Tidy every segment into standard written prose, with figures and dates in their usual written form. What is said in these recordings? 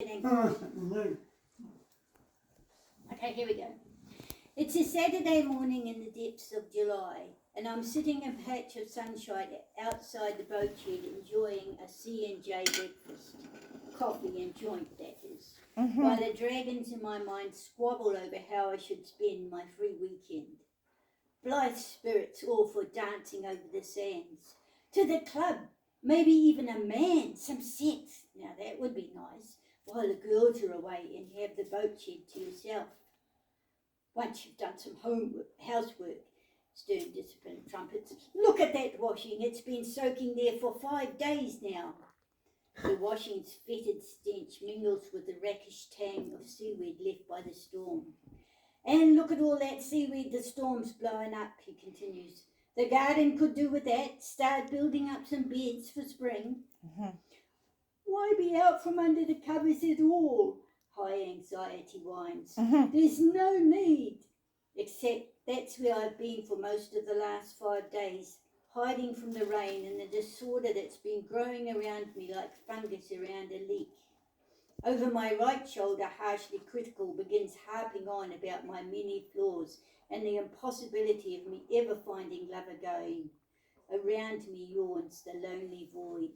Okay, here we go. It's a Saturday morning in the depths of July, and I'm sitting in a patch of sunshine outside the boat shed enjoying a C&J breakfast. Coffee and joint, that is. While the dragons in my mind squabble over how I should spend my free weekend. Blithe spirits all for dancing over the sands. To the club, maybe even a man, some sex. Now that would be nice, while the girls are away and you have the boat shed to yourself. Once you've done some housework, stern discipline trumpets. Look at that washing, it's been soaking there for 5 days now. The washing's fetid stench mingles with the rakish tang of seaweed left by the storm. And look at all that seaweed the storm's blowing up, he continues. The garden could do with that, start building up some beds for spring. Why be out from under the covers at all? High anxiety whines. There's no need. Except that's where I've been for most of the last 5 days, hiding from the rain and the disorder that's been growing around me like fungus around a leak. Over my right shoulder, harshly critical, begins harping on about my many flaws and the impossibility of me ever finding love again. Around me yawns the lonely void.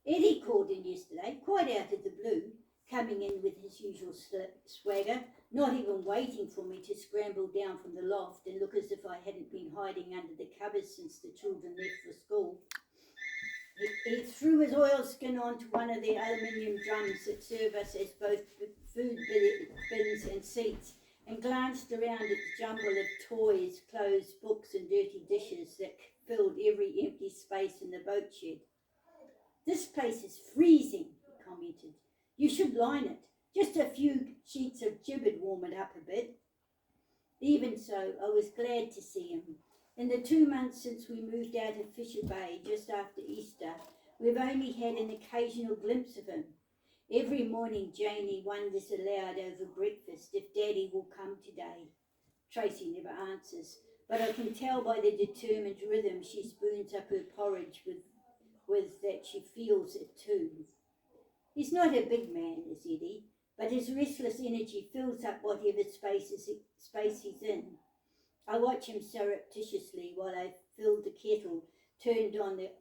Eddie called in yesterday, quite out of the blue, coming in with his usual swagger, not even waiting for me to scramble down from the loft and look as if I hadn't been hiding under the covers since the children left for school. He threw his oilskin onto one of the aluminium drums that serve us as both food bins and seats, and glanced around at the jumble of toys, clothes, books and dirty dishes that filled every empty space in the boat shed. This place is freezing, he commented. You should line it. Just a few sheets of gibbet warm it up a bit. Even so, I was glad to see him. In the 2 months since we moved out of Fisher Bay just after Easter, we've only had an occasional glimpse of him. Every morning Janie wonders aloud over breakfast if Daddy will come today. Tracy never answers, but I can tell by the determined rhythm she spoons up her porridge with that she feels it too. He's not a big man, is Eddie, but his restless energy fills up whatever space he's in. I watch him surreptitiously while I filled the kettle, turned on the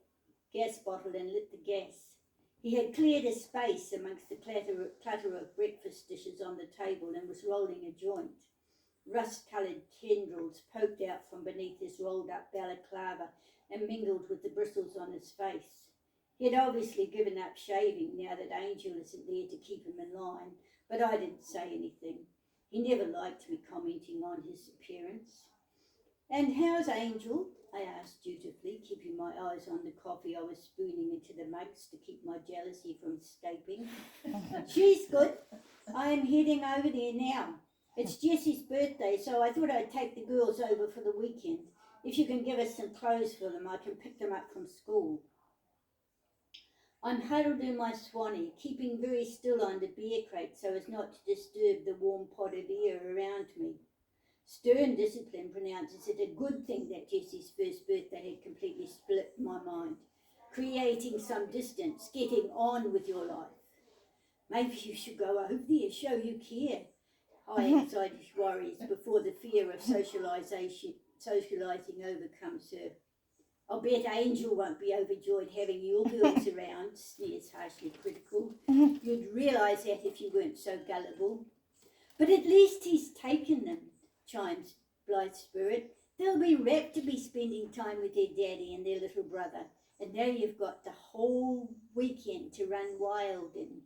gas bottle and lit the gas. He had cleared a space amongst the clutter of breakfast dishes on the table and was rolling a joint. Rust-coloured tendrils poked out from beneath his rolled-up balaclava and mingled with the bristles on his face. He had obviously given up shaving now that Angel isn't there to keep him in line, but I didn't say anything. He never liked me commenting on his appearance. And how's Angel? I asked dutifully, keeping my eyes on the coffee I was spooning into the mugs to keep my jealousy from escaping. She's good. I am heading over there now. It's Jessie's birthday, so I thought I'd take the girls over for the weekend. If you can give us some clothes for them, I can pick them up from school. I'm huddled in my swanny, keeping very still on the beer crate so as not to disturb the warm pot of air around me. Stern discipline pronounces it a good thing that Jessie's first birthday had completely split my mind, creating some distance, getting on with your life. Maybe you should go over there, show you care. High anxiety worries before the fear of socialising overcomes her. I'll bet Angel won't be overjoyed having your girls around, sneers harshly critical. You'd realise that if you weren't so gullible. But at least he's taken them, chimes Blithe Spirit. They'll be rapt to be spending time with their daddy and their little brother, and now you've got the whole weekend to run wild in.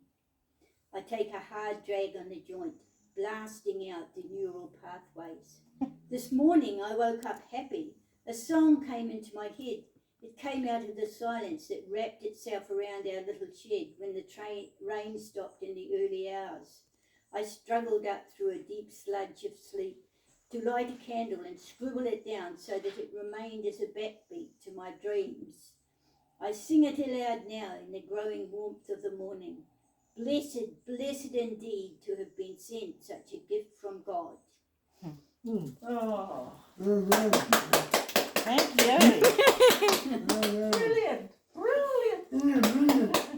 I take a hard drag on the joint, blasting out the neural pathways. This morning I woke up happy. A song came into my head. It came out of the silence that wrapped itself around our little shed when the rain stopped in the early hours. I struggled up through a deep sludge of sleep to light a candle and scribble it down so that it remained as a backbeat to my dreams. I sing it aloud now in the growing warmth of the morning. Blessed, blessed indeed to have been sent such a gift from God. Oh. Thank you. Brilliant. Brilliant.